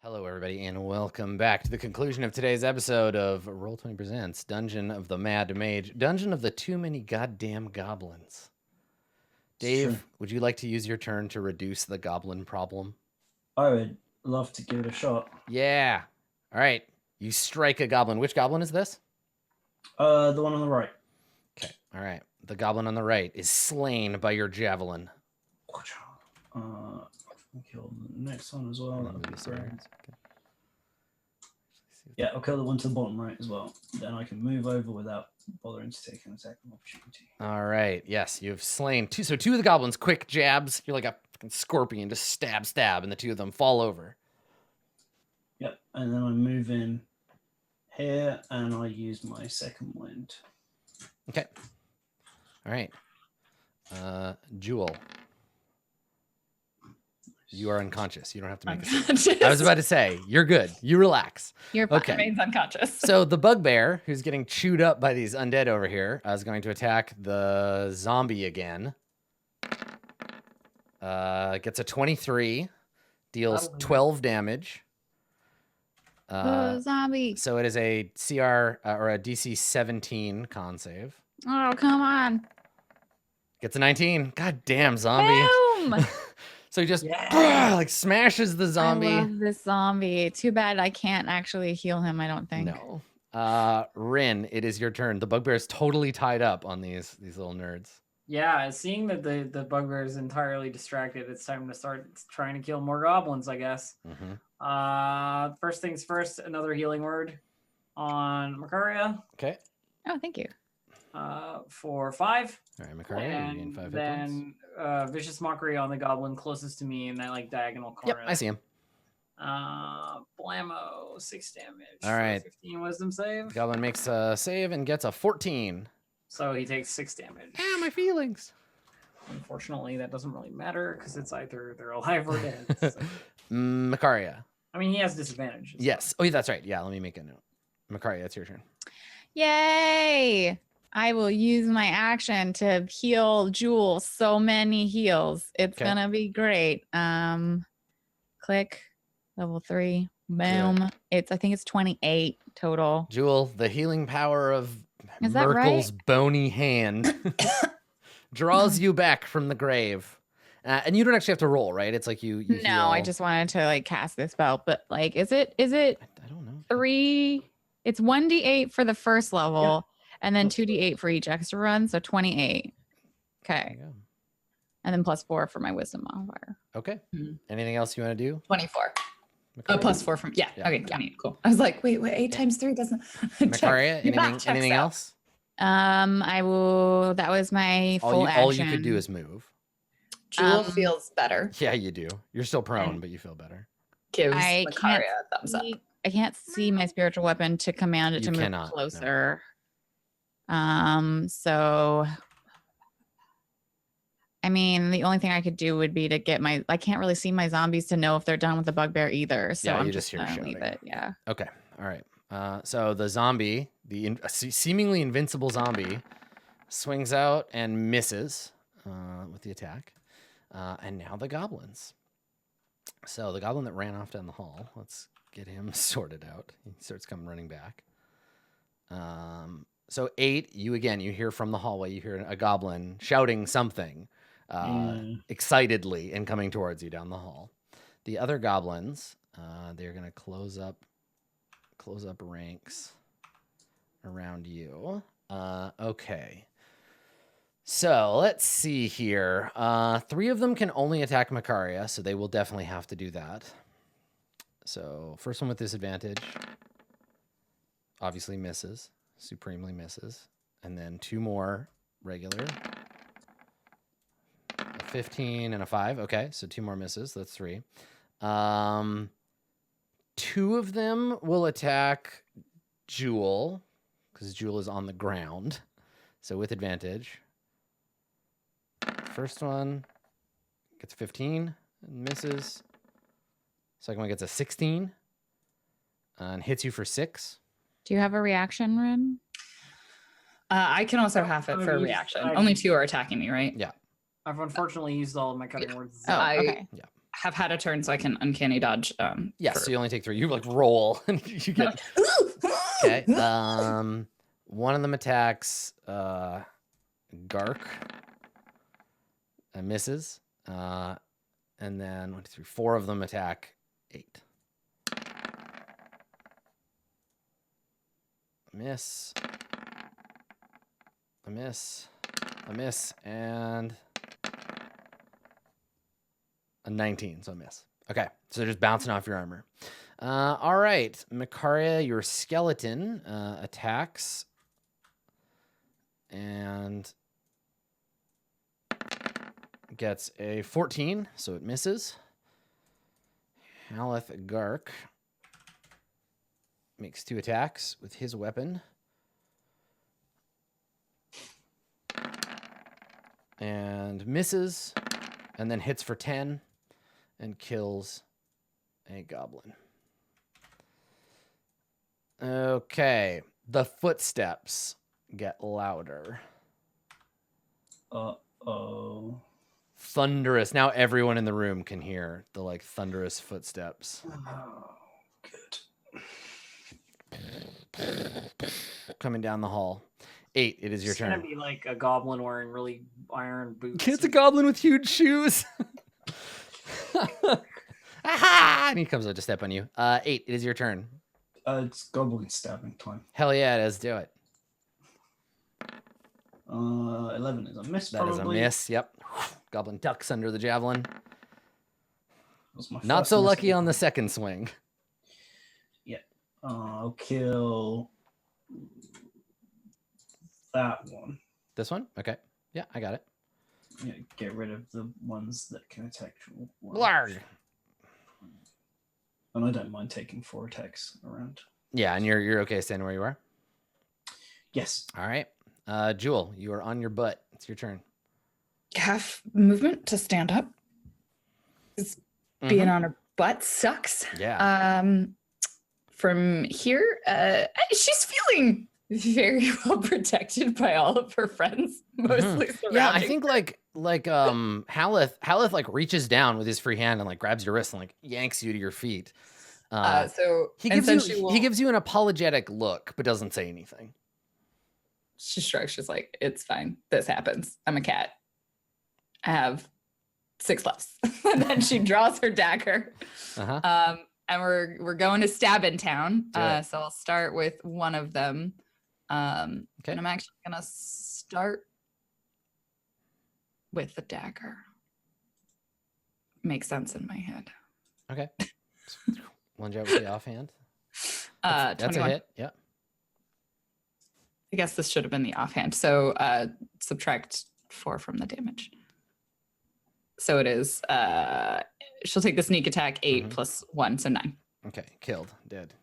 Hello, everybody, and welcome back to the conclusion of today's episode of Roll20 Presents Dungeon of the Mad Mage, Dungeon of the Too Many Goddamn Goblins. Dave, would you like to use your turn to reduce the goblin problem? I would love to give it a shot. Yeah. All right. You strike a goblin. Which goblin is this? The one on the right. Okay. All right. The goblin on the right is slain by your javelin. Kill the next one as well. Okay. Yeah, I'll kill the one to the bottom right as well. Then I can move over without bothering to take an attack opportunity. All right. Yes, you've slain two. So two of the goblins, quick jabs. You're like a fucking scorpion, just stab, and the two of them fall over. Yep, and then I move in here and I use my second wind. Okay. All right. Jewel. You are unconscious. You don't have to make a I was about to say, you're good. You relax. Your pet remains unconscious. So the bugbear, who's getting chewed up by these undead over here, is going to attack the zombie again. Gets a 23, deals 12 damage. Zombie. So it is a CR or a DC 17 con save. Oh, come on. Gets a 19. God damn, zombie. Boom. So he just like smashes the zombie. I love this zombie. Too bad I can't actually heal him, I don't think. No. Rin, it is your turn. The bugbear is totally tied up on these little nerds. Yeah, seeing that the bugbear is entirely distracted, it's time to start trying to kill more goblins, I guess. Mm-hmm. First things first, another healing word on Makaria. Okay. Oh, thank you. For 5. All right, Makaria, you gain 5 hit then vicious mockery on the goblin closest to me in that like diagonal corner. Yep, I see him. Blammo, 6 damage. All right. 15 wisdom save. The goblin makes a save and gets a 14. So he takes 6 damage. Ah, my feelings. Unfortunately, that doesn't really matter because it's either they're alive or dead. So. Makaria. I mean, he has disadvantage. Yes. Oh, that's right. Yeah, let me make a note. Makaria, it's your turn. Yay! I will use my action to heal Jewel. So many heals. It's gonna be great. Click. Level 3. Boom. Good. I think it's 28 total. Jewel, the healing power of Is that Merkel's right? bony hand draws you back from the grave. And you don't actually have to roll, right? It's like you No, heal. I just wanted to like cast this spell, but like, is it I don't know. 3? It's 1d8 for the first level, and then 2d8 for each extra run, so 28. Okay. And then +4 for my wisdom modifier. Okay. Anything else you want to do? 24. Makaria? +4 from okay, 28. Cool. I was like, wait, 8 times 3 doesn't. Makaria, anything else? I will. That was my full action. All you could do is move. Jewel feels better. Yeah, you do. You're still prone, but you feel better. Gives Makaria a thumbs up. I can't see my spiritual weapon to command it to move closer. No. So I mean, the only thing I could do would be to get I can't really see my zombies to know if they're done with the bugbear either. So I'm just gonna leave it. Yeah. Okay. All right. So the zombie, the seemingly invincible zombie, swings out and misses with the attack. And now the goblins. So the goblin that ran off down the hall, let's get him sorted out. He starts coming running back. So 8, you hear from the hallway, you hear a goblin shouting something excitedly and coming towards you down the hall. The other goblins, they're going to close up ranks around you. Okay. So let's see here. 3 of them can only attack Makaria, so they will definitely have to do that. So first one with disadvantage obviously misses, supremely misses. And then 2 more regular. A 15 and a 5. Okay, so 2 more misses. That's 3. 2 of them will attack Jewel, because Jewel is on the ground. So with advantage. First one gets 15 and misses. Second one gets a 16 and hits you for 6. Do you have a reaction, Rin? I can also have it for a reaction. Only 2 are attacking me, right? Yeah. I've unfortunately used all of my cutting words. Oh, okay. Yeah. have had a turn, so I can uncanny dodge. Yeah, so you only take 3. You like roll and you get okay. One of them attacks Gark and misses. And then 1, 2, 3, 4 of them attack 8. Miss. A miss. A miss. And a 19, so a miss. Okay, so they're just bouncing off your armor. All right, Makaria, your skeleton attacks. And gets a 14, so it misses. Haleth Gark makes 2 attacks with his weapon. And misses, and then hits for 10 and kills a goblin. Okay, the footsteps get louder. Uh-oh. Thunderous. Now everyone in the room can hear the like thunderous footsteps. Oh, good. Coming down the hall. 8, it is your It's turn. gonna be like a goblin wearing really iron boots. It's a goblin with huge shoes. Aha! And he comes out to step on you. 8, it is your turn. It's goblin stabbing time. Hell yeah, it is. Do it. 11 is a miss. That is probably. a miss. Yep. Goblin ducks under the javelin. That was my Not first so miss. lucky on the second swing. I'll kill that one. This one? Okay. Yeah, I got it. Yeah, get rid of the ones that can attack. Blarg. And I don't mind taking 4 attacks around. Yeah, and you're okay standing where you are? Yes. All right. Jewel, you are on your butt. It's your turn. Have movement to stand up. Being Mhm. on her butt sucks. Yeah. From here, she's feeling very well protected by all of her friends, mostly surrounding. Yeah, I think like Haleth like reaches down with his free hand and like grabs your wrist and like yanks you to your feet. So He and gives since you he gives you an apologetic look, but doesn't say anything. she shrugs. She's like, "It's fine. This happens. I'm a cat. I have 6 lives." And then she draws her dagger. Uh-huh. And we're going to stab in town. Do it. So I'll start with one of them. Okay. And I'm actually gonna start with the dagger. Makes sense in my head. Okay. Lunge out with the offhand. That's a 21. hit. Yeah. I guess this should have been the offhand. So subtract 4 from the damage. So it is she'll take the sneak attack 8 plus 1, so 9. Okay. Killed. Dead.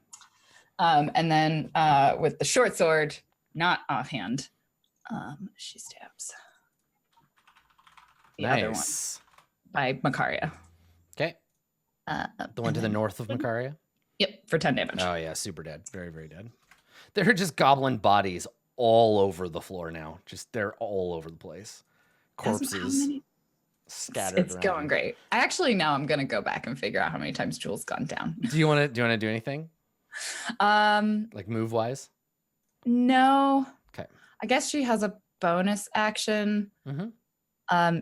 And then with the short sword, not offhand, she stabs the other one Nice. by Makaria. Okay. The one to the north of Makaria. Yep, for 10 damage. Oh yeah, super dead. Very, very dead. There are just goblin bodies all over the floor now. They're all over the place. Corpses scattered It's around. going great. I actually now I'm gonna go back and figure out how many times Jules gone down. Do you want to do anything? Like move wise? No. Okay. I guess she has a bonus action. Mm-hmm.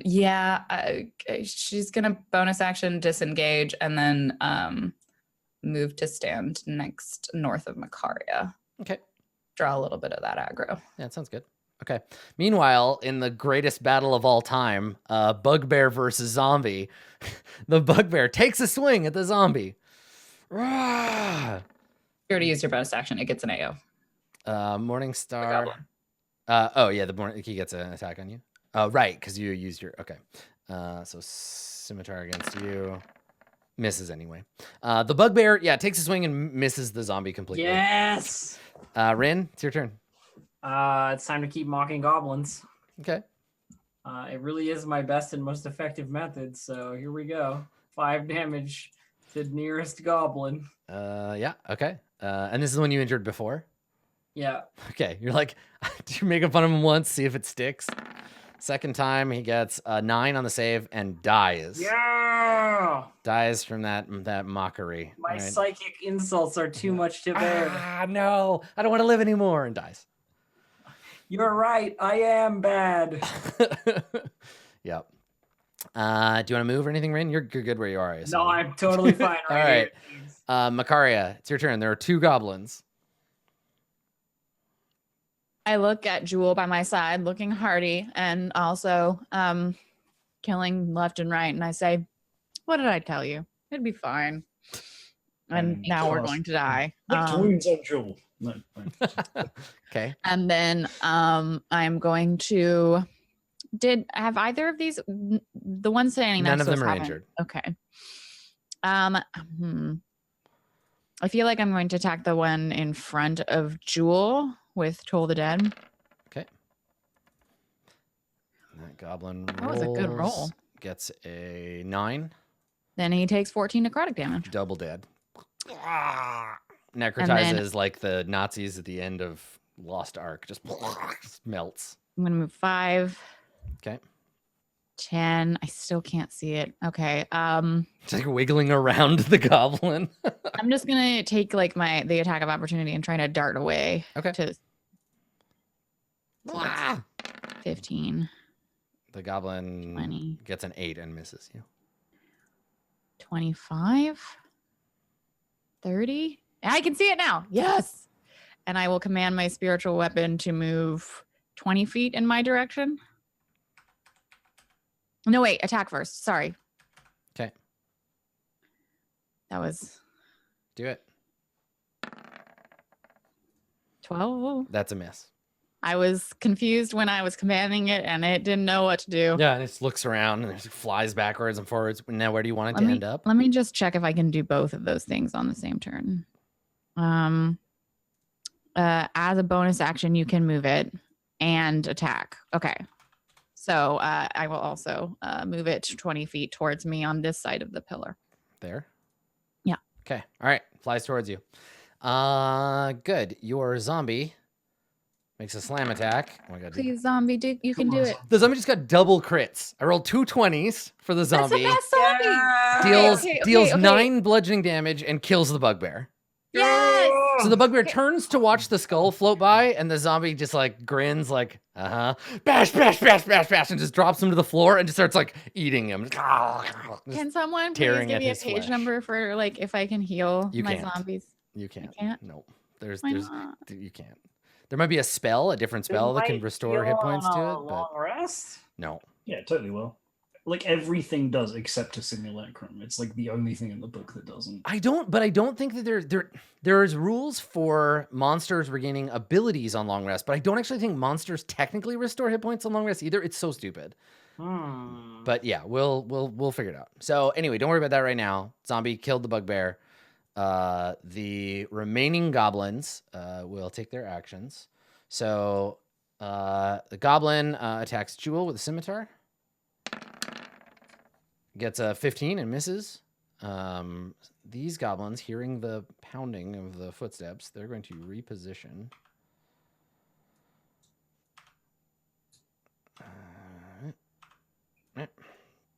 Yeah, she's gonna bonus action disengage and then move to stand next north of Makaria. Okay. Draw a little bit of that aggro. Yeah, that sounds good. Okay. Meanwhile, in the greatest battle of all time, bugbear versus zombie, the bugbear takes a swing at the zombie. Rah! You already used your bonus action. It gets an AO. Morningstar. Oh yeah, he gets an attack on you. Oh right, because you used your okay. So scimitar against you misses anyway. The bugbear, yeah, takes a swing and misses the zombie completely. Yes. Rin, it's your turn. It's time to keep mocking goblins. Okay. It really is my best and most effective method. So here we go. 5 damage to nearest goblin. Yeah. Okay. And this is the one you injured before. Yeah. Okay. You're like, do you make fun of him once, see if it sticks? Second time, he gets a 9 on the save and dies. Yeah. Dies from that mockery. My All right. psychic insults are too much to bear. Ah, no. I don't want to live anymore. And dies. You're right. I am bad. Yep. Do you want to move or anything, Rin? You're good where you are. I assume. No, I'm totally fine All right right. here. Makaria, it's your turn. There are 2 goblins. I look at Jewel by my side, looking hardy, and also killing left and right. And I say, "What did I tell you? It'd be fine." And now we're going to die. Wounds on Jewel. No. Okay. And then I'm going to. Have either of these, the one standing None next of to us them are haven't? injured. Okay. I feel like I'm going to attack the one in front of Jewel with Toll the Dead. Okay. And that goblin That was a good roll. rolls, gets a 9. Then he takes 14 necrotic damage. Double dead. Necrotizes like the Nazis at the end of Lost Ark. Just melts. I'm going to move 5. Okay. 10. I still can't see it. Okay. It's like wiggling around the goblin. I'm just gonna take like the attack of opportunity and try to dart away. Okay. To 15. The goblin 20. gets an 8 and misses you. 25. 30. I can see it now. Yes. And I will command my spiritual weapon to move 20 feet in my direction. No, wait, attack first. Sorry. Okay. That was Do it. 12. That's a miss. I was confused when I was commanding it and it didn't know what to do. Yeah, and it just looks around and it flies backwards and forwards. Now, where do you want it to end up? Let me just check if I can do both of those things on the same turn. As a bonus action, you can move it and attack. Okay. So I will also move it 20 feet towards me on this side of the pillar. There? Yeah. Okay. All right. Flies towards you. Good. Your zombie makes a slam attack. Oh my god. Please, zombie, you can do it. The zombie just got double crits. I rolled 2 20s for the zombie. That's the best zombie. Yeah. Deals okay. 9 bludgeoning damage and kills the bugbear. Yes. So the bugbear turns to watch the skull float by, and the zombie just like grins, like, bash, bash, bash, bash, bash, and just drops him to the floor and just starts like eating him. Can someone please tearing give at me a his page flesh. number for like if I can heal You my can't. zombies? You can't. can't? No. There's Why not? you can't. There might be a spell, a different spell that can restore hit points to it, but Long rest. no. Yeah, totally will. Like everything does except a simulacrum. It's like the only thing in the book that doesn't. I don't think that there's rules for monsters regaining abilities on long rest, but I don't actually think monsters technically restore hit points on long rest either. It's so stupid. But yeah, we'll figure it out. So anyway, don't worry about that right now. Zombie killed the bugbear. The remaining goblins will take their actions. So the goblin attacks Jewel with a scimitar. Gets a 15 and misses. These goblins, hearing the pounding of the footsteps, they're going to reposition.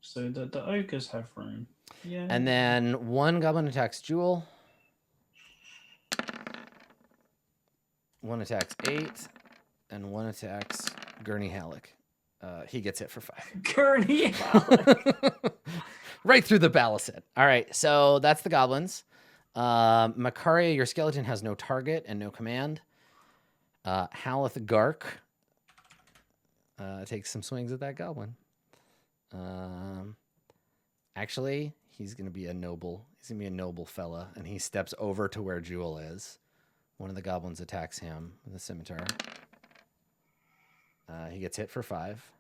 So the ogres have room. Yeah. And then one goblin attacks Jewel. One attacks 8. And one attacks Gurney Halleck. He gets hit for 5. Gurney. Right through the balisette. All right, so that's the goblins. Makaria, your skeleton has no target and no command. Haleth Gark takes some swings at that goblin. Actually, he's gonna be a noble. He's gonna be a noble fella, and he steps over to where Jewel is. One of the goblins attacks him with a scimitar. He gets hit for 5.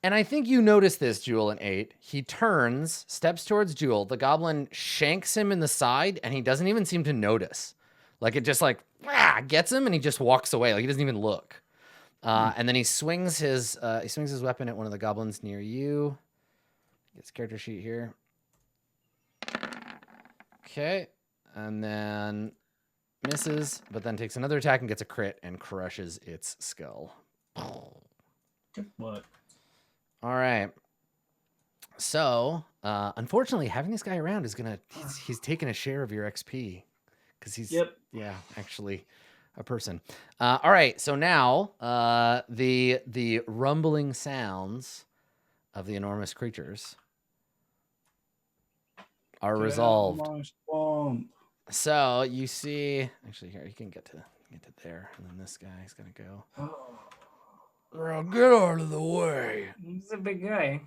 And I think you noticed this, Jewel, in 8. He turns, steps towards Jewel. The goblin shanks him in the side, and he doesn't even seem to notice. Like, it just, like, gets him, and he just walks away. Like, he doesn't even look. And then he swings his weapon at one of the goblins near you. Gets character sheet here. Okay. And then misses, but then takes another attack and gets a crit and crushes its skull. Good work. All right. So, unfortunately, having this guy around is he's taking a share of your XP because he's actually a person. All right. So now, the rumbling sounds of the enormous creatures are resolved. My swamp. So you see, actually, here you can get to there, and then this guy's gonna go. Get out of the way. He's a big guy.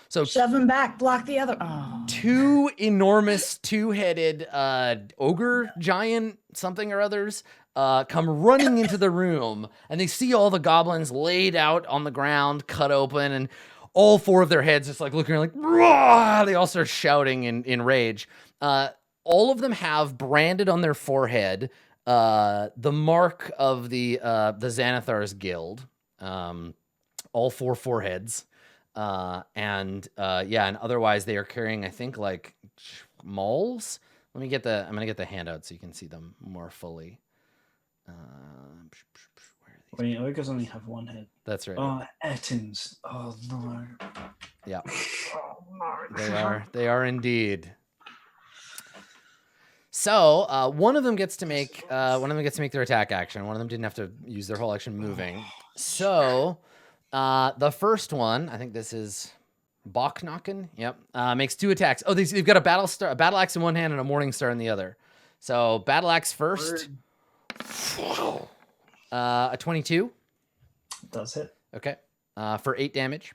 So Shove him back. Block the other. Oh. two enormous two-headed ogre giant something or others come running into the room, and they see all the goblins laid out on the ground, cut open, and all four of their heads just like looking like, "Rah!" They all start shouting in rage. All of them have branded on their forehead the mark of the Xanathar's guild, all four foreheads, and otherwise they are carrying, I think, like mauls. I'm gonna get the handout so you can see them more fully. Wait, ogres only have one head. That's right. Oh, Ettins. Oh no. Yeah, Oh no. they are indeed. So one of them gets to make their attack action. One of them didn't have to use their whole action moving. So the first one, I think this is Bachknocken. Yep, makes 2 attacks. Oh, they've got a battle axe in one hand and a morning star in the other. So battle axe first. A 22. Does hit. Okay. For 8 damage.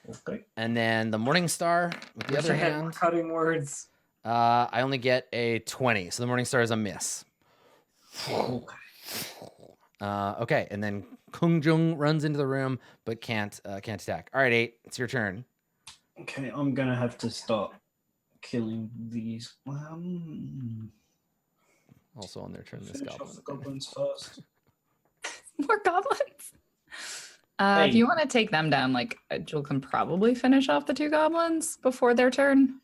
Okay. And then the morning star with the other hand. Cutting words. I only get a 20, so the morning star is a miss. Okay, and then Kung Jung runs into the room but can't attack. All right, 8, it's your turn. Okay, I'm gonna have to start killing these. Also on their turn, this Finish off goblin. the goblins first. More goblins. Hey. If you want to take them down, like Jewel can probably finish off the 2 goblins before their turn.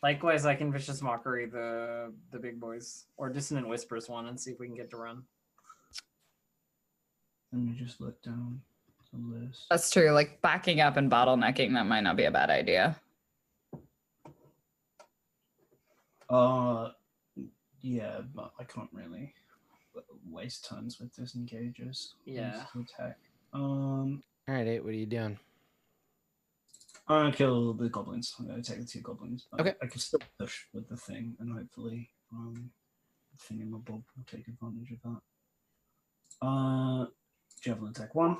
Likewise, I can Vicious Mockery the big boys, or Dissonant Whispers one, and see if we can get to run. Let me just look down the list. That's true. Like backing up and bottlenecking them might not be a bad idea. Yeah, but I can't really waste turns with disengages. Yeah. To attack. All right, 8, what are you doing? I'm gonna kill the goblins. I'm gonna take the 2 goblins. Okay. I can still push with the thing, and hopefully, the thing in my bob will take advantage of that. Javelin attack 1.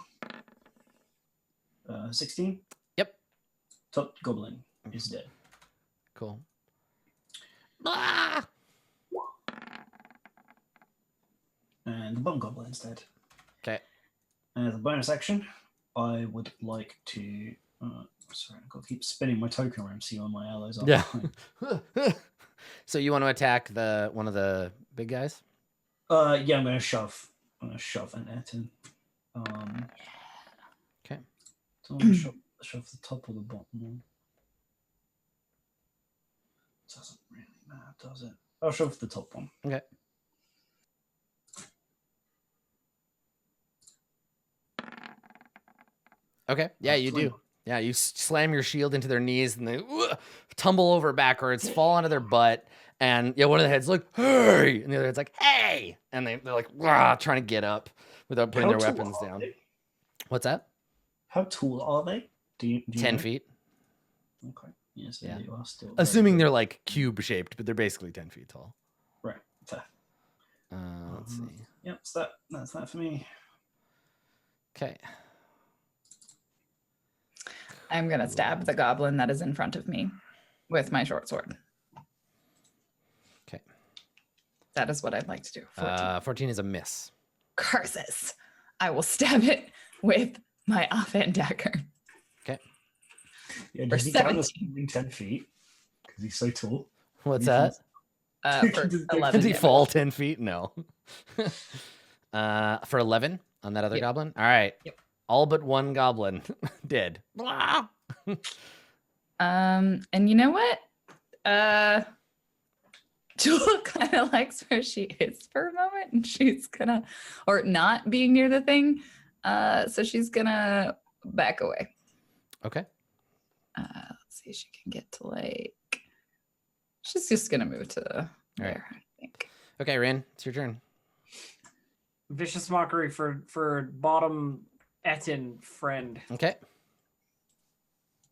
16. Yep. Top goblin is dead. Cool. Ah! And the bottom goblin's dead. Okay. And as a bonus action, I would like to. Sorry, I've got to keep spinning my token around, see where my allies are. Yeah. behind. So you want to attack one of the big guys? Yeah, I'm gonna shove. I'm gonna shove an Etten. Okay. So I'm gonna shove the top or the bottom one. Doesn't really matter, does it? I'll shove the top one. Okay. Okay. Yeah, you do. Yeah, you slam your shield into their knees and they tumble over backwards, fall onto their butt, and one of the heads like, "Hey!" and the other head's like, "Hey!" and they're like, "Rah!" trying to get up without putting their weapons down. What's that? How tall are they? Do you 10 know? feet. Okay. Yes, Yeah. you are still. Assuming they're like cube shaped, but they're basically 10 feet tall. Right. Fair. Let's see. Yep, that's that for me. Okay. I'm going to stab the goblin that is in front of me with my short sword. Okay. That is what I'd like to do. 14 is a miss. Curses. I will stab it with my offhand dagger. Okay. Yeah, For does he count as 17. being 10 feet? Because he's so tall. What's that? For Does 11 Does he damage. fall 10 feet? No. For 11 on that other Yep. goblin? All right. Yep. All but one goblin dead. And you know what? Jewel kind of likes where she is for a moment, and she's gonna, or not being near the thing. So she's gonna back away. Okay. Let's see, she can get to like. She's just gonna move to there, I think. Okay, Rin, it's your turn. Vicious mockery for bottom Etin friend. Okay.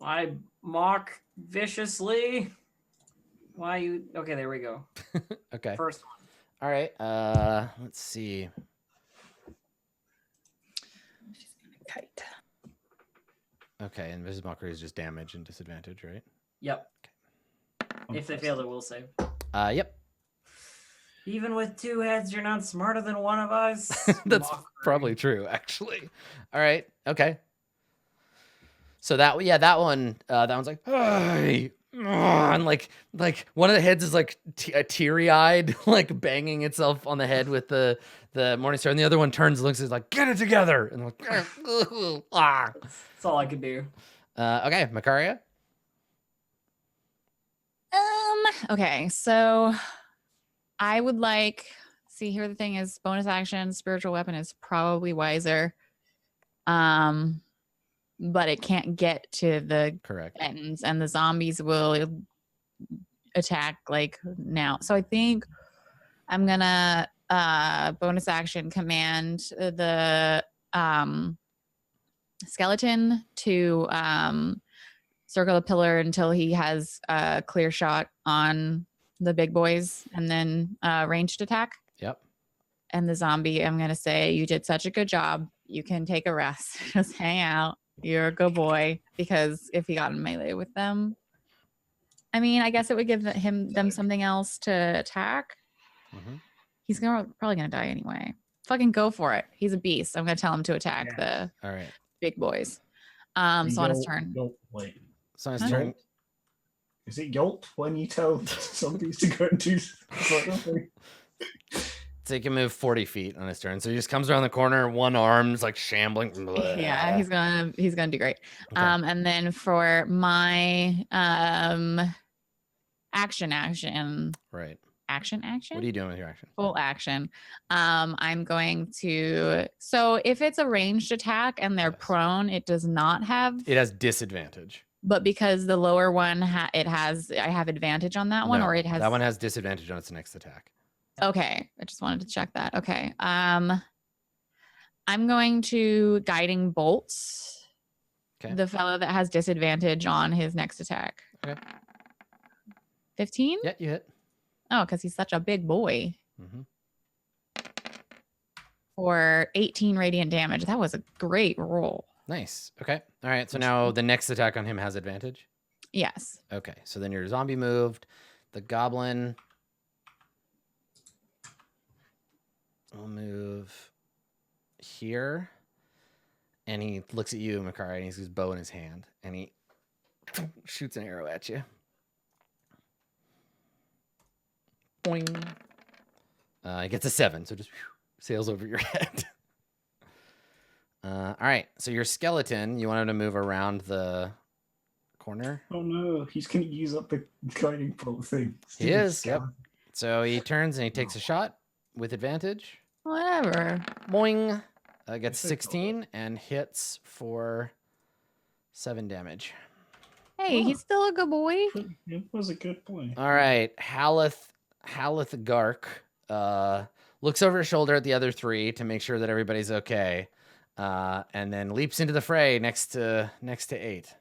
I mock viciously. Why you? Okay, there we go. Okay. First one. All right. Let's see. She's gonna kite. Okay, and Mrs. Mockery is just damage and disadvantage, right? Yep. If they fail, it will save. Yep. Even with 2 heads, you're not smarter than one of us. That's Mockery. probably true, actually. All right. Okay. So that one's like, hey, and like one of the heads is like teary-eyed, like banging itself on the head with the Morning Star, and the other one turns and looks and is like, get it together, and like, ah. That's all I could do. Okay, Makaria. Okay, so I would like see here the thing is bonus action, spiritual weapon is probably wiser. But it can't get to the Correct. buttons, and the zombies will attack like now. So I think I'm gonna bonus action command the skeleton to circle the pillar until he has a clear shot on the big boys, and then ranged attack. Yep. And the zombie, I'm gonna say, you did such a good job. You can take a rest. Just hang out. You're a good boy. Because if he got in melee with them, I mean, I guess it would give them something else to attack. Mm-hmm. He's probably gonna die anyway. Fucking go for it. He's a beast. I'm gonna tell him to attack the All right. big boys. So on his turn. Wait. So on his Huh? turn. Is it Yolt when you tell zombies to go and do something? So he can move 40 feet on his turn. So he just comes around the corner, one arm's like shambling. Yeah, he's gonna do great. Okay. And then for my action. Right. Action. What are you doing with your action? Full action. I'm going to. So if it's a ranged attack and they're Yes. prone, it does not have. It has disadvantage. But because the lower one, I have advantage on that one, No, or it has. that one has disadvantage on its next attack. Okay, I just wanted to check that. Okay. I'm going to guiding bolts. Okay. The fellow that has disadvantage on his next attack. Okay. 15? Yeah, you hit. Oh, because he's such a big boy. Mm-hmm. For 18 radiant damage. That was a great roll. Nice. Okay. All right. So now the next attack on him has advantage. Yes. Okay. So then your zombie moved. The goblin will move here. And he looks at you, Makari, and he's his bow in his hand. And he shoots an arrow at you. Boing. He gets a 7, so just sails over your head. All right. So your skeleton, you want him to move around the corner? Oh no, he's going to use up the guiding bolt thing. He is. Yep. So he turns and he takes a shot with advantage. Whatever. Boing. Gets 16 and hits for 7 damage. Hey, he's still a good boy. It was a good point. All right. Haleth Gark looks over his shoulder at the other 3 to make sure that everybody's okay. And then leaps into the fray next to 8.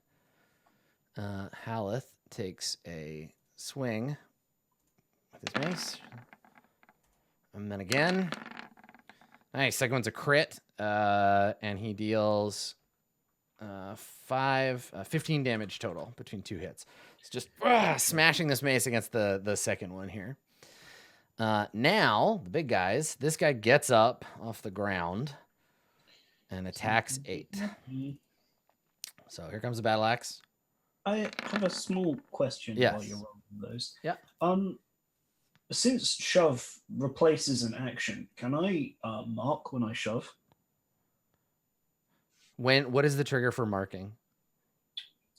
Haleth takes a swing with his mace. And then again. Nice. Second one's a crit. And he deals 15 damage total between 2 hits. It's just smashing this mace against the second one here. Now, the big guys, this guy gets up off the ground and attacks 8. So here comes the battle axe. I have a small question Yes. while you're rolling those. Yeah. Since shove replaces an action, can I mark when I shove? What is the trigger for marking?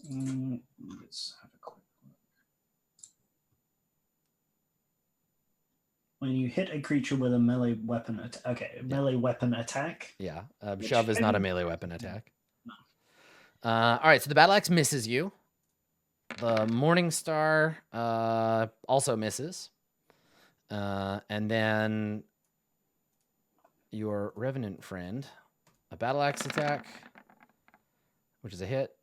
Let's have a quick look. When you hit a creature with a melee weapon melee weapon attack. Yeah. Which Shove is not a maybe- melee weapon attack. No. All right. So the battle axe misses you. The Morning Star also misses. And then your Revenant friend, a battle axe attack, which is a hit,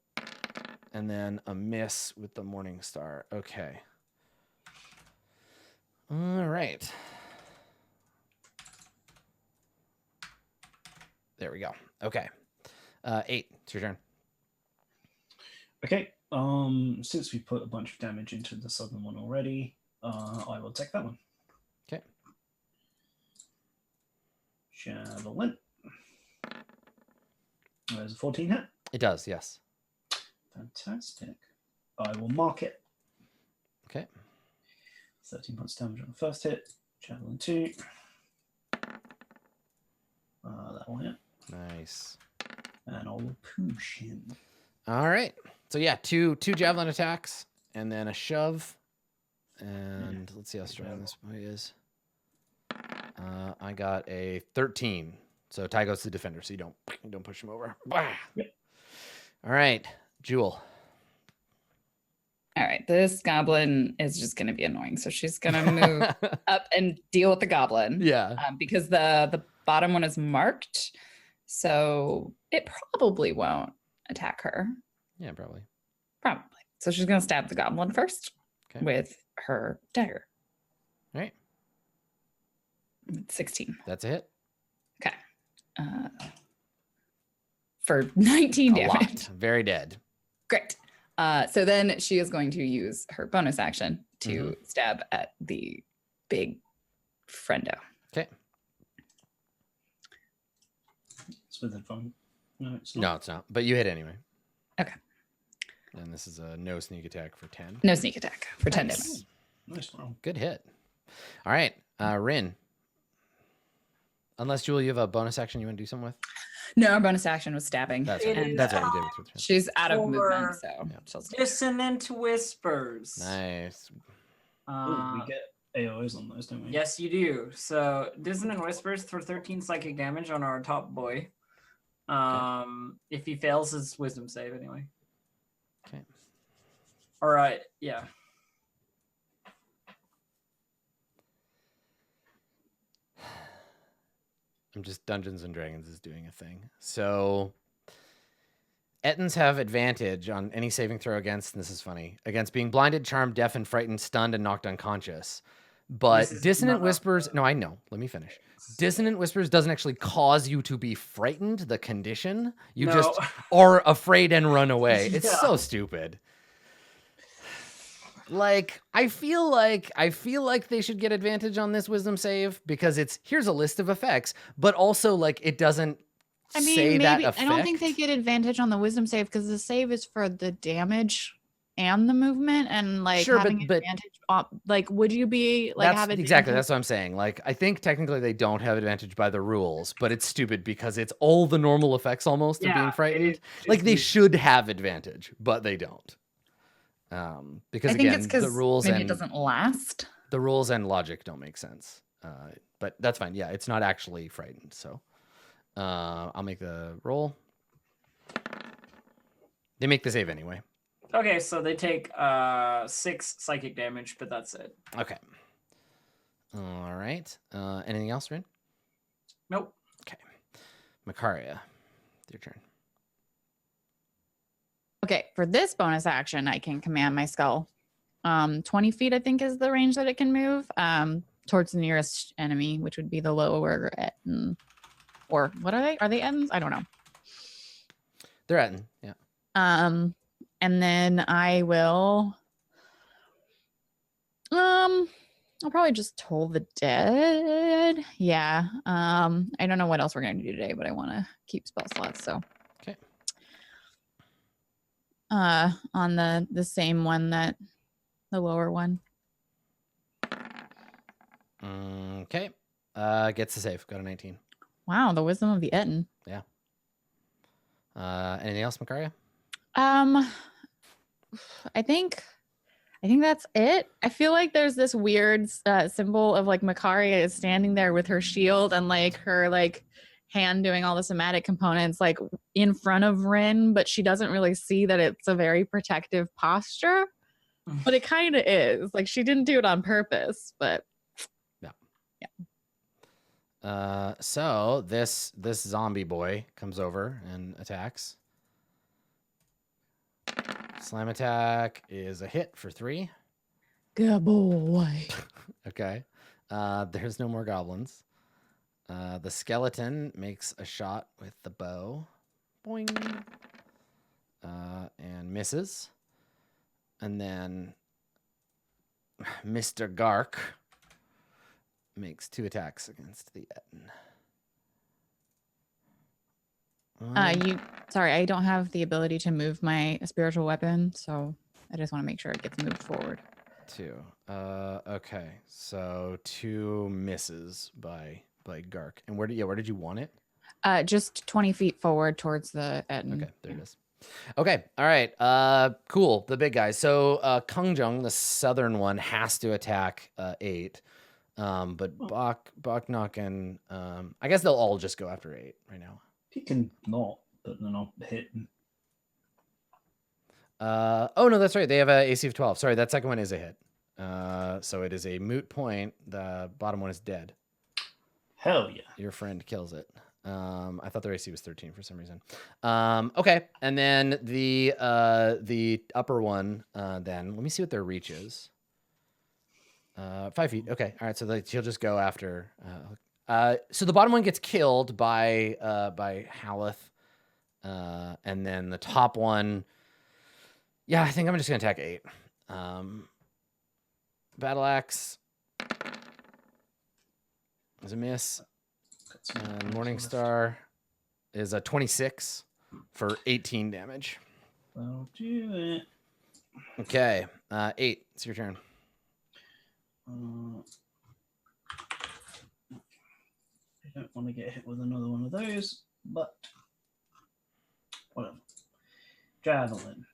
and then a miss with the Morning Star. Okay. All right. There we go. Okay. 8. It's your turn. Okay. Since we put a bunch of damage into the southern one already, I will take that one. Okay. Javelin. There's a 14 hit. It does, yes. Fantastic. I will mark it. Okay. 13 points damage on the first hit. Javelin 2. That will hit. Nice. And I will push him. All right. So yeah, two javelin attacks and then a shove. And let's see how strong this boy is. I got a 13. So tie goes to the defender, so you don't push him over. Yep. All right, Jewel. All right, this goblin is just going to be annoying. So she's going to move up and deal with the goblin. Yeah. Because the bottom one is marked. So it probably won't attack her. Yeah, probably. Probably. So she's going to stab the goblin first Okay. with her dagger. All right. 16. That's a hit. Okay. For 19 A damage. lot. Very dead. Great. So then she is going to use her bonus action to stab at the big friendo. Okay. It's with advantage. No, it's not. No, it's not. But you hit anyway. Okay. And this is a no sneak attack for 10. No sneak attack for 10 Nice. damage. Nice roll. Good hit. All right, Rin. Unless, Jewel, you have a bonus action you want to do something with? No, our bonus action was stabbing. That's It right. is That's what you did with your turn. She's out of movement, For- so Yeah. she'll stay. Dissonant whispers. Nice. Ooh, we get AOs on those, don't we? Yes, you do. So dissonant whispers for 13 psychic damage on our top boy. If he fails his wisdom save, anyway. Okay. All right. Yeah. I'm just Dungeons and Dragons is doing a thing. So Ettins have advantage on any saving throw against, and this is funny, against being blinded, charmed, deafened, frightened, stunned, and knocked unconscious. But This is Dissonant not- Whispers, no, I know. Let me finish. Dissonant Whispers doesn't actually cause you to be frightened, the condition. You just No. are afraid and run away. It's Yeah. so stupid. Like, I feel like they should get advantage on this wisdom save because here's a list of effects, but also like it doesn't I mean, say that maybe effect. I don't think they get advantage on the wisdom save because the save is for the damage and the movement, and like Sure, having but advantage. Like, would you be like that's have advantage? exactly that's what I'm saying. Like, I think technically they don't have advantage by the rules, but it's stupid because it's all the normal effects almost of Yeah, being it frightened. is- Like they it's- should have advantage, but they don't. Because I think again, it's because the rules maybe and it doesn't last. the rules and logic don't make sense. But that's fine. Yeah, it's not actually frightened. So I'll make the roll. They make the save anyway. Okay, so they take 6 psychic damage, but that's it. Okay. All right. Anything else, Rin? Nope. Okay. Makaria, your turn. Okay, for this bonus action, I can command my skull. 20 feet, I think, is the range that it can move towards the nearest enemy, which would be the lower Etten. Or what are they? Are they Ettins? I don't know. They're at yeah. And then I will. I'll probably just toll the dead. Yeah. I don't know what else we're gonna do today, but I want to keep spell slots. So. Okay. On the same one that the lower one. Okay. Gets the save. Got a 19. Wow, the wisdom of the Etten. Anything else, Makaria? I think I think that's it. I feel like there's this weird symbol of like Makaria is standing there with her shield and like her like hand doing all the somatic components like in front of Rin, but she doesn't really see that it's a very protective posture. But it kind of is. Like she didn't do it on purpose, but so this zombie boy comes over and attacks. Slam attack is a hit for 3. good boy. Okay. There's no more goblins. The skeleton makes a shot with the bow. Boing. And misses. And then Mr. Gark makes 2 attacks against the Etten. Sorry, I don't have the ability to move my spiritual weapon, so I just want to make sure it gets moved forward. 2. Okay. So 2 misses by Gark. And where did you want it? Just 20 feet forward towards the Etten. Okay, there it is. Okay, all right. Cool. The big guy. So Kungjung, the southern one, has to attack 8. But Boknok and I guess they'll all just go after 8 right now. He can not, but then I'll hit him. Oh no, that's right. They have a AC of 12. Sorry, that second one is a hit. So it is a moot point. The bottom one is dead. Hell yeah. Your friend kills it. I thought their AC was 13 for some reason. Okay, and then the upper one. Then let me see what their reach is. 5 feet. Okay, all right. So he'll just go after. So the bottom one gets killed by Haleth, and then the top one. Yeah, I think I'm just gonna attack 8. Battle axe is a miss. And Morningstar is a 26 for 18 damage. I'll do it. Okay, 8. It's your turn. I don't want to get hit with another one of those, but whatever. Javelin.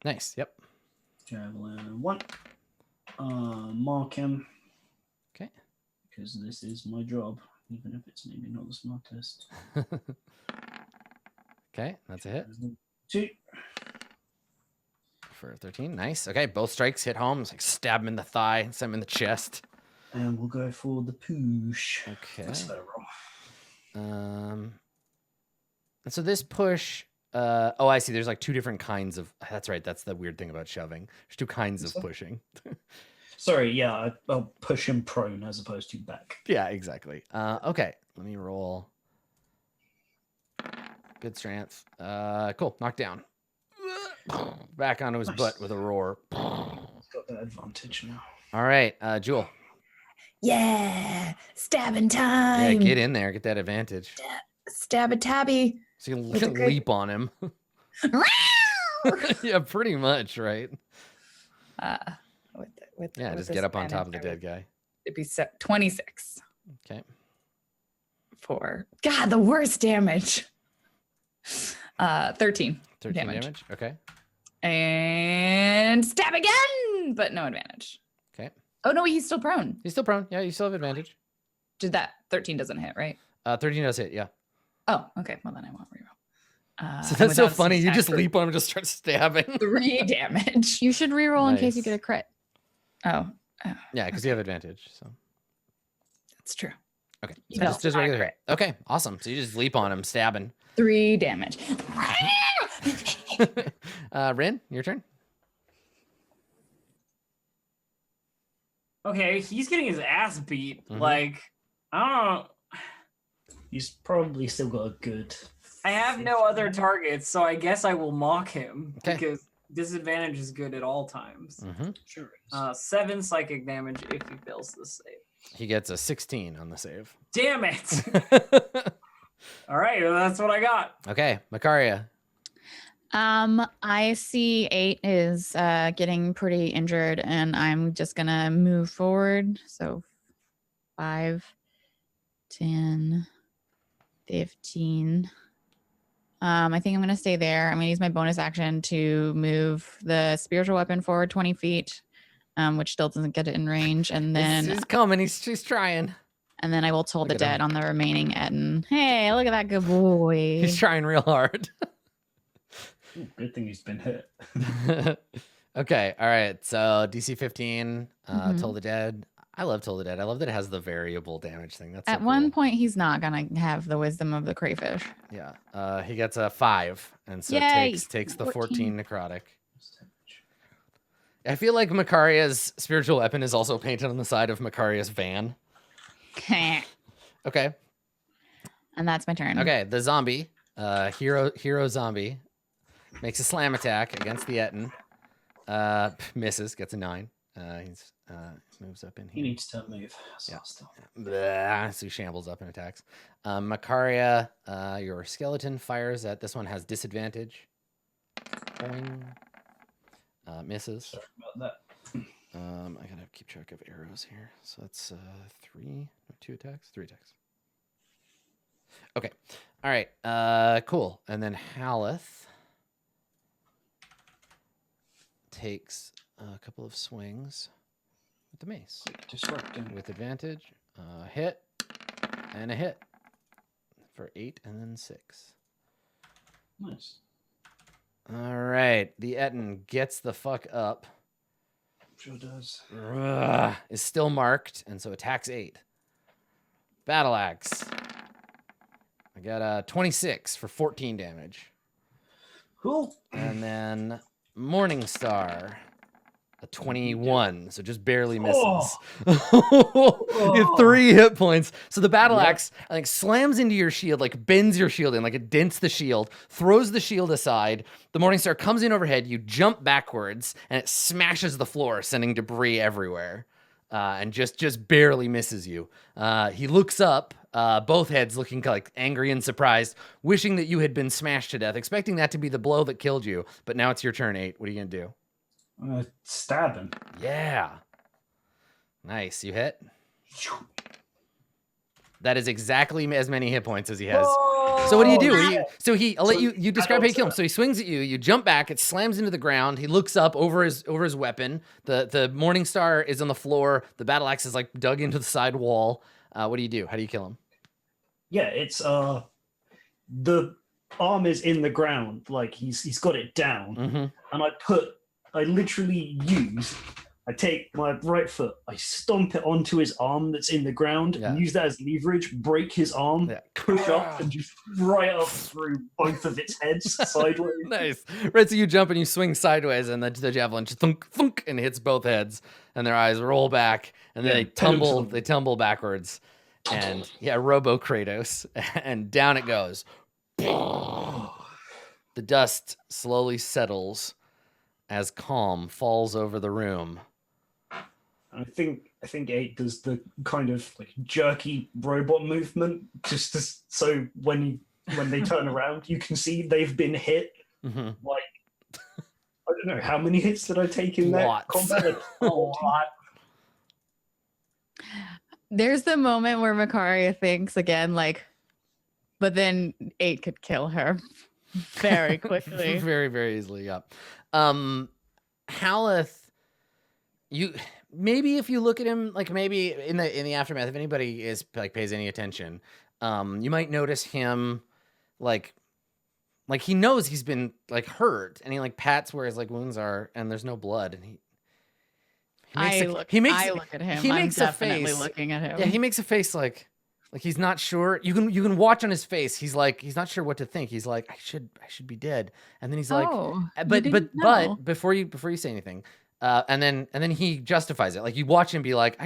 Nice. Yep. Javelin 1. Mark him. Okay. Because this is my job, even if it's maybe not the smartest. Okay, that's a hit. 2. For 13. Nice. Okay, both strikes hit home. It's like stab him in the thigh, send him in the chest. And we'll go for the push. Okay. That's a better roll. And so this push. Oh, I see. There's like 2 different kinds of. That's right. That's the weird thing about shoving. There's 2 kinds of pushing. Sorry, yeah, I'll push him prone as opposed to back. Yeah, exactly. Okay, let me roll. Good strength. Cool. Knocked down. Back onto his butt with a roar. He's got that advantage now. All right, Jewel. Yeah, stabbing Yeah, time. get in there. Get that advantage. Stab a tabby. So you With a can good- leap on him. Yeah, pretty much, right? Yeah, just get up on top of the dead guy. It'd be 26 Okay. for God, the worst damage. 13 13 damage. Okay. and stab again, but no advantage. Okay. Oh no, he's still prone. He's still prone. Yeah, you still have advantage. Did that 13 doesn't hit, right? 13 does hit, yeah. Oh, okay. Well then I won't reroll. So and that's so without funny. You attack just for leap on him and just start stabbing. 3 damage. You should reroll in case you Nice. get a crit. Oh, Yeah, because you have advantage. So that's true. okay, You so don't just regular crit. hit. Okay, awesome. So you just leap on him, stabbing. 3 damage. Rin, your turn. Okay, he's getting his ass beat. Mhm. Like, I don't know. He's probably still got a good. I have no other targets, so I guess I will mock him Okay. because disadvantage is good at all times. Mm-hmm. Sure is. 7 psychic damage if he fails the save. He gets a 16 on the save. Damn it! All right, well, that's what I got. Okay, Makaria. I see 8 is getting pretty injured, and I'm just gonna move forward. So 5, 10, 15. I think I'm going to stay there. I'm going to use my bonus action to move the spiritual weapon forward 20 feet, which still doesn't get it in range. And then He's coming. He's trying. And then I will toll Look the at him. dead on the remaining Etten. Hey, look at that good boy. He's trying real hard. Ooh, good thing he's been hit. Okay. All right. So DC 15, Mhm. Toll the Dead. I love Toll the Dead. I love that it has the variable damage thing. That's so At one cool. point, he's not going to have the wisdom of the crayfish. Yeah. He gets a 5, and so Yay! takes the 14. 14 necrotic. I feel like Makaria's spiritual weapon is also painted on the side of Makaria's van. Okay. And that's my turn. Okay. The zombie, hero zombie, makes a slam attack against the Etten. Misses, gets a 9. He's moves up in He here. needs to move. So Yeah. still. Blah, so he shambles up and attacks. Makaria, your skeleton fires at this one, has disadvantage. Boing. Misses. Sorry about that. I gotta keep track of arrows here. So that's 2 attacks, 3 attacks. Okay. All right. Cool. And then Haleth takes a couple of swings with the mace Quick disrupting. with advantage. Hit and a hit for 8 and then 6. Nice. All right. The Etten gets the fuck up. Sure does. Is still marked, and so attacks 8. Battle axe. I got a 26 for 14 damage. Cool. And then Morning Star, a 21, so just barely misses. You have 3 hit points. So the battle axe, I think, slams into your shield, like bends your shield in, like it dents the shield, throws the shield aside. The Morning Star comes in overhead. You jump backwards, and it smashes the floor, sending debris everywhere, and just barely misses you. He looks up, both heads looking like angry and surprised, wishing that you had been smashed to death, expecting that to be the blow that killed you. But now it's your turn, 8. What are you gonna do? I'm gonna stab him. Yeah. Nice. You hit? That is exactly as many hit points as he has. So what do you do? I'll let you describe how you kill him. So he swings at you, you jump back, it slams into the ground. He looks up over his weapon. The Morning Star is on the floor. The battle axe is like dug into the side wall. What do you do? How do you kill him? Yeah, it's the arm is in the ground, like he's got it down, Mm-hmm. and I literally I take my right foot, I stomp it onto his arm that's in the ground, Yeah. and use that as leverage, break his arm, Yeah. push up, and just right up through both of its heads sideways. Nice. Right, so you jump and you swing sideways, and the javelin just thunk, thunk, and hits both heads, and their eyes roll back, and then Yeah, they tumble backwards. And yeah, Robo Kratos, and down it goes. The dust slowly settles as calm falls over the room. I think 8 does the kind of like jerky robot movement, so when they turn around, you can see they've been hit. Mm-hmm. Like, I don't know, how many hits did I take in that Lots. combat? Like, a lot. There's the moment where Makaria thinks again, like, but then 8 could kill her very quickly. Very, very easily, yeah. Haleth, maybe if you look at him, like maybe in the aftermath, if anybody pays any attention, you might notice him like he knows he's been like hurt, and he like pats where his like wounds are, and there's no blood, and I look at him. He I'm makes a definitely face. looking at him. Yeah, he makes a face like he's not sure. You can watch on his face. He's not sure what to think. He's like, I should be dead. And then he's like, but before you say anything, and then he justifies it. Like you watch him be like,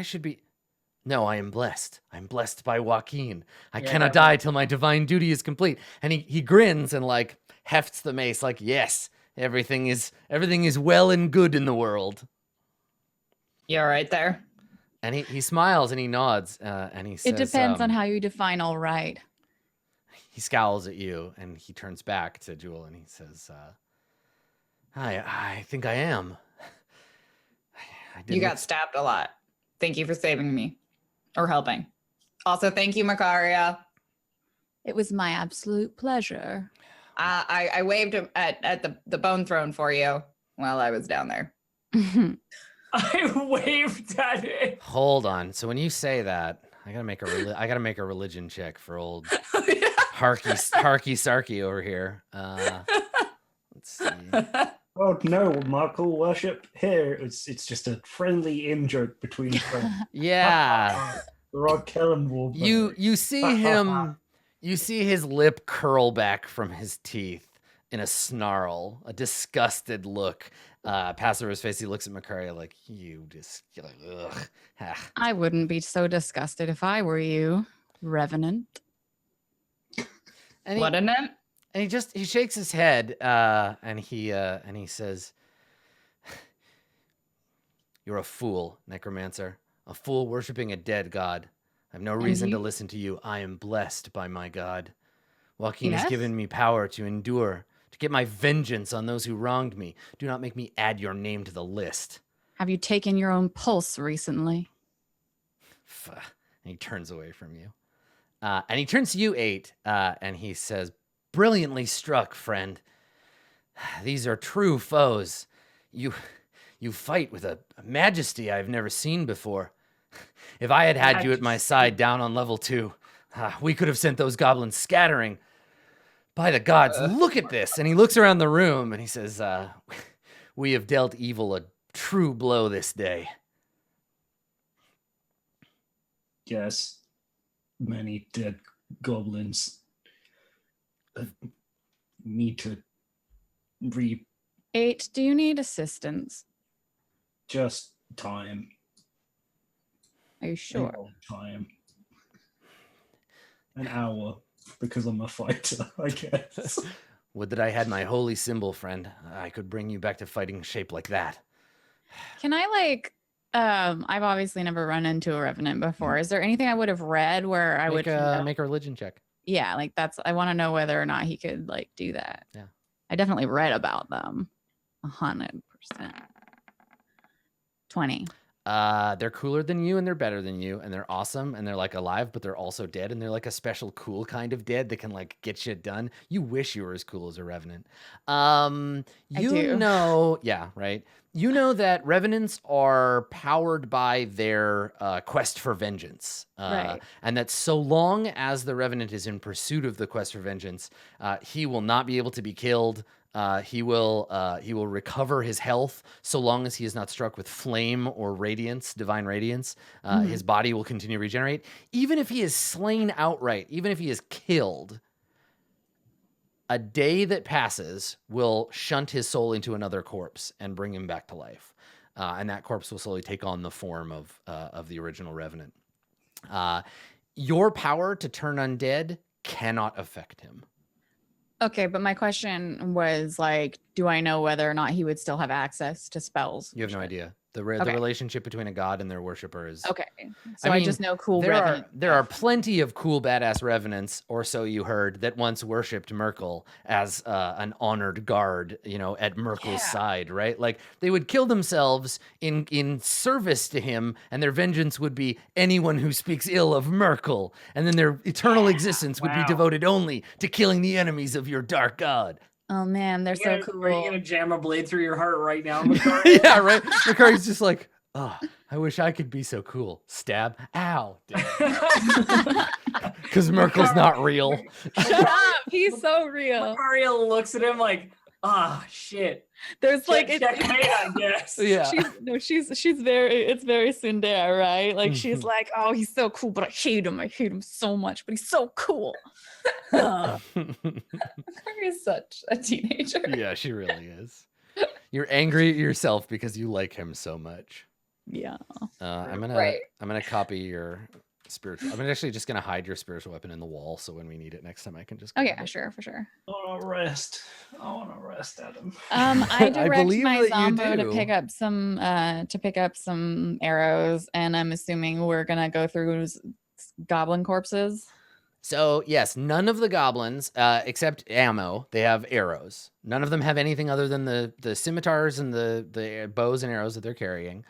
no, I am blessed. I'm blessed by Joaquin. I cannot die till my divine duty is complete. And he grins and like hefts the mace like, yes, everything is well and good in the world. You all right there? And he smiles and he nods and he says, it depends on how you define all right. He scowls at you and he turns back to Jewel and he says, I think I am. You got stabbed a lot. Thank you for saving me or helping. Also, thank you, Makaria. It was my absolute pleasure. I waved him at the bone throne for you while I was down there. I waved at it. Hold on. So when you say that, I gotta make a religion check for old Harky Sarky over here. Let's see. Oh no, Markle worship here. It's just a friendly in joke between friends. Yeah. Rod Kellen will. You see him. You see his lip curl back from his teeth in a snarl, a disgusted look. Pass over his face. He looks at Makaria like, you're like, ugh. Ah. I wouldn't be so disgusted if I were you, Revenant. And What in it? And he shakes his head and he says, "You're a fool, necromancer. A fool worshiping a dead god. I have no reason to listen to you. I am blessed by my god. Joaquin has given me power to endure, to get my vengeance on those who wronged me. Do not make me add your name to the list." Have you taken your own pulse recently? And he turns away from you. And he turns to you, 8, and he says, "Brilliantly struck, friend. These are true foes. You fight with a majesty I've never seen before. If I had you at my side down on level 2, we could have sent those goblins scattering. By the gods, look at this." And he looks around the room and he says, "We have dealt evil a true blow this day." Yes, many dead goblins need to reap 8, do you need assistance? just time. Are you A sure? long time. An hour, because I'm a fighter, I guess. Would that I had my holy symbol, friend. I could bring you back to fighting shape like that. Can I I've obviously never run into a Revenant before. Is there anything I would have read where I would make a religion check. Yeah, I want to know whether or not he could do that. Yeah. I definitely read about them. 100%. 20. They're cooler than you and they're better than you and they're awesome and they're alive, but they're also dead and they're a special cool kind of dead that can get shit done. You wish you were as cool as a Revenant. I do. Yeah, right. You know that Revenants are powered by their quest for vengeance. Right. And that so long as the Revenant is in pursuit of the quest for vengeance, he will not be able to be killed. He will recover his health so long as he is not struck with flame or radiance, divine radiance. His body will continue to regenerate. Even if he is slain outright, even if he is killed, a day that passes will shunt his soul into another corpse and bring him back to life. And that corpse will slowly take on the form of the original Revenant. Your power to turn undead cannot affect him. Okay, but my question was do I know whether or not he would still have access to spells? You have no idea. The relationship between a god and their worshiper is... Okay. So I just know cool Revenant. There are plenty of cool badass Revenants, or so you heard, that once worshipped Merkel as an honored guard, at Merkel's side, right? They would kill themselves in service to him, and their vengeance would be anyone who speaks ill of Merkel. And then their eternal existence would be devoted only to killing the enemies of your dark god. Oh man, they're so cool. Are you gonna jam a blade through your heart right now, Makaria? Yeah, right. Makari's just oh, I wish I could be so cool. Stab. Ow. Because Merkel's not real. Shut up. He's so real. Makaria looks at him shit. There's checkmate, I guess. Yeah. She's it's very tsundere, right? She's oh, he's so cool, but I hate him so much, but he's so cool. Makaria is such a teenager. Yeah, she really is. You're angry at yourself because you like him so much. Yeah. I'm gonna copy your spiritual. I'm actually just gonna hide your spiritual weapon in the wall, so when we need it next time, I can just. Oh yeah, sure, for sure. I want to rest, Adam. I direct believe my that you Zombo do. to pick up some arrows, and I'm assuming we're gonna go through goblin corpses. So yes, none of the goblins, except ammo, they have arrows. None of them have anything other than the scimitars and the bows and arrows that they're carrying.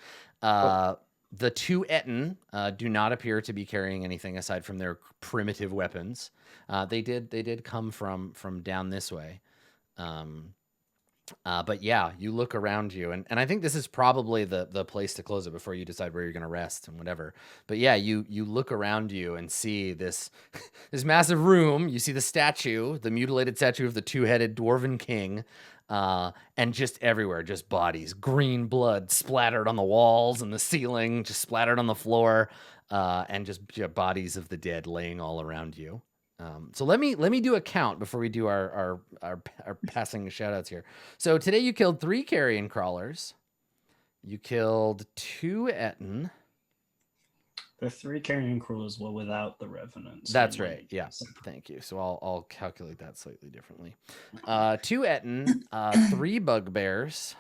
The two Etten do not appear to be carrying anything aside from their primitive weapons. They did come from down this way. But yeah, you look around you, and I think this is probably the place to close it before you decide where you're going to rest and whatever. But yeah, you look around you and see this this massive room. You see the statue, the mutilated statue of the two-headed dwarven king, and just everywhere, just bodies, green blood splattered on the walls and the ceiling, just splattered on the floor, and just bodies of the dead laying all around you. So let me do a count before we do our passing shout outs here. So today you killed 3 carrion crawlers. You killed 2 Etten. The 3 carrion crawlers were without the revenants. That's right. Yeah. Thank you. So I'll calculate that slightly differently. 2 Etten, 3 bugbears.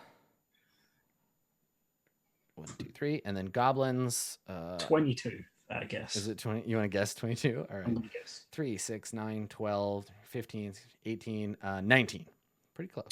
1, 2, 3, and then goblins. 22. I guess. Is it 20? You want to guess 22? All right. I'm gonna guess. 3, 6, 9, 12, 15, 18, 19. Pretty close.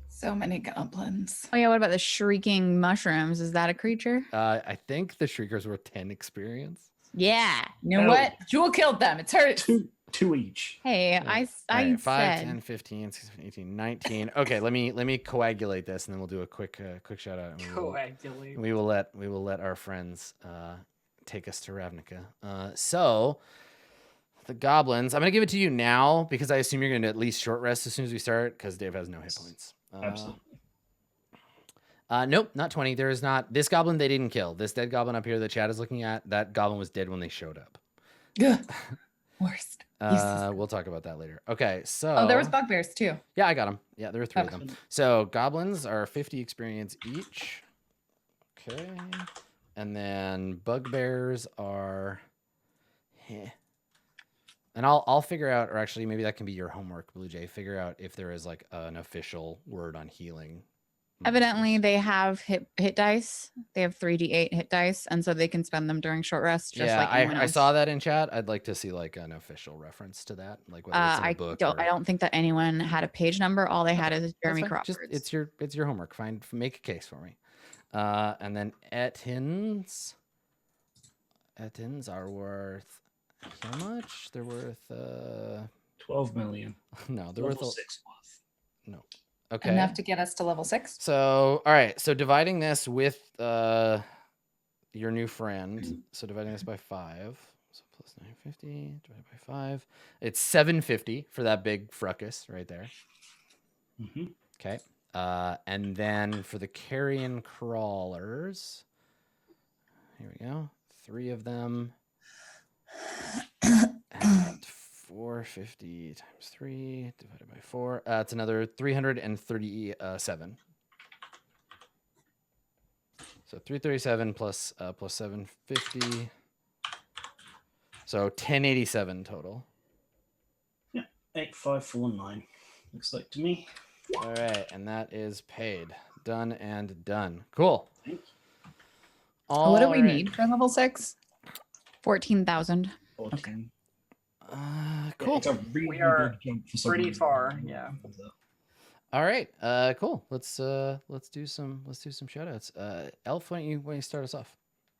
So many goblins. Oh yeah, what about the shrieking mushrooms? Is that a creature? I think the Shriekers were 10 experience. Yeah. You know what? Jewel killed them. It's hers. 2 each. Hey, Yeah. I All right, 5, said 10, 15, 16, 18, 19. Okay, let me coagulate this, and then we'll do a quick shout out. And Coagulate. we will let our friends take us to Ravnica. So the goblins, I'm gonna give it to you now because I assume you're gonna at least short rest as soon as we start because Dave has no hit points. Absolutely. Nope, not 20. There is not. This goblin they didn't kill. This dead goblin up here that Chad is looking at, that goblin was dead when they showed up. Ugh. Worst. Useless. We'll talk about that later. Okay, so Oh, there was bugbears too. yeah, I got them. Yeah, there were 3 of Okay. them. So goblins are 50 experience each. Okay, and then bugbears are. And I'll figure out, or actually maybe that can be your homework, Blue Jay. Figure out if there is like an official word on healing. evidently they have hit dice. They have 3d8 hit dice, and so they can spend them during short rest. Just Yeah, like anyone I else. saw that in chat. I'd like to see like an official reference to that, like whether it's in a I book. don't. or... I don't think that anyone had a page number. All they had is That's Jeremy fine. Crawford's. Just, it's your homework. Make a case for me. And then Ettins are worth how much? They're worth 12 million. no, they're Level worth 6 worth. no. Okay. Enough to get us to level 6. So all right, so dividing this with your new friend, so dividing this by 5, so plus 950 divided by 5, it's 750 for that big fracas right there. Mm-hmm. Okay. And then for the carrion crawlers, here we go. 3 of them at 450 times 3 divided by 4. It's another 337. So 337 plus 750. So 1087 total. 8549. Looks like to me. All right, and that is paid. Done and done. Cool. Thank What do we All right. need for level 6? 14,000. 14. Cool. It's a really We are big jump for pretty someone far, who's- yeah. All right. Cool. Let's do some shout outs. Elf, why don't you start us off?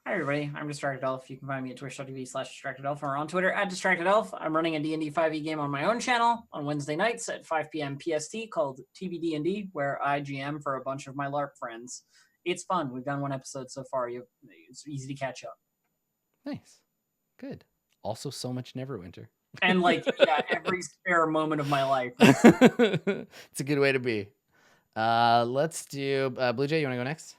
Hi everybody, I'm Distracted Elf. You can find me at twitch.tv/DistractedElf or on Twitter at DistractedElf. I'm running a D&D 5e game on my own channel on Wednesday nights at 5 p.m. PST called TBD&D, where I GM for a bunch of my LARP friends. It's fun. We've done 1 episode so far. It's easy to catch up. Nice. Good. Also so much Neverwinter. And every spare moment of my life. It's a good way to be. Let's do Blue Jay, you want to go next?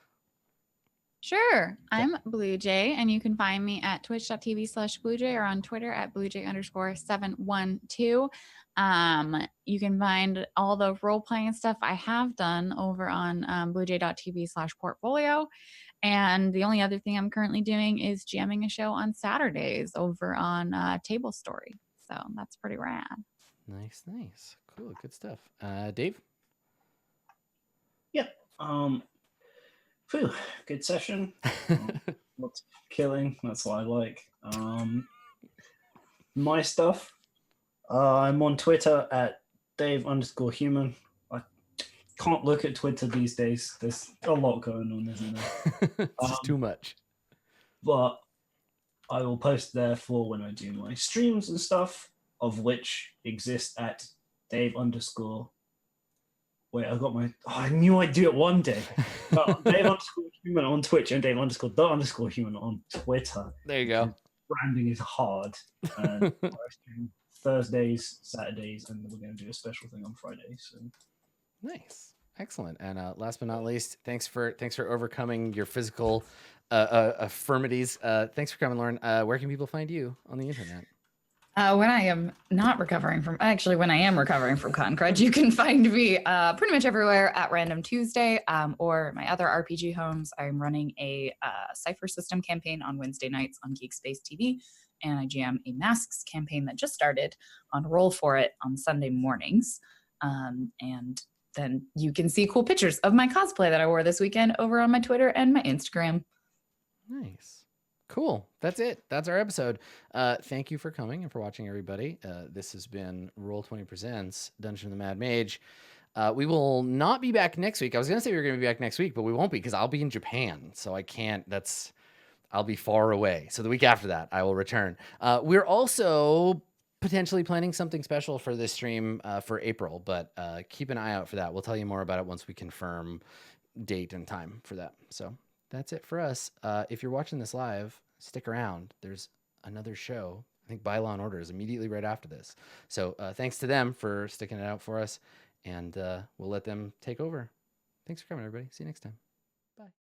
Sure. I'm Blue Jay, and you can find me at twitch.tv/BlueJay or on Twitter at BlueJay_712. You can find all the role-playing stuff I have done over on bluejay.tv/portfolio. And the only other thing I'm currently doing is jamming a show on Saturdays over on Table Story. So that's pretty rad. Nice. Cool. Good stuff. Dave? Phew, good session. Lots of killing. That's what I like. My stuff. I'm on Twitter at Dave_human. can't look at Twitter these days. There's a lot going on, isn't there? It's just too much. But I will post there for when I do my streams and stuff, of which exist at Dave _ Wait, I got my. Oh, I knew I'd do it one day. Dave _human on Twitch and Dave _ human on Twitter. There you go. Branding is hard. And I stream Thursdays, Saturdays, and we're going to do a special thing on Fridays. So. Nice, excellent. And last but not least, thanks for overcoming your physical affirmities. Thanks for coming, Lauren. Where can people find you on the internet? When I am recovering from Con Crunch, you can find me pretty much everywhere at Random Tuesday or my other RPG homes. I'm running a Cypher System campaign on Wednesday nights on Geek Space TV, and I GM a Masks campaign that just started on Roll for It on Sunday mornings. And then you can see cool pictures of my cosplay that I wore this weekend over on my Twitter and my Instagram. Nice. Cool. That's it. That's our episode. Thank you for coming and for watching, everybody. This has been Roll20 Presents Dungeon of the Mad Mage. We will not be back next week. I was going to say we were going to be back next week, but we won't be because I'll be in Japan. So I can't. I'll be far away. So the week after that, I will return. We're also potentially planning something special for this stream for April, but keep an eye out for that. We'll tell you more about it once we confirm date and time for that. So that's it for us. If you're watching this live, stick around. There's another show. I think By Law and Order is immediately right after this. So thanks to them for sticking it out for us, and we'll let them take over. Thanks for coming, everybody. See you next time.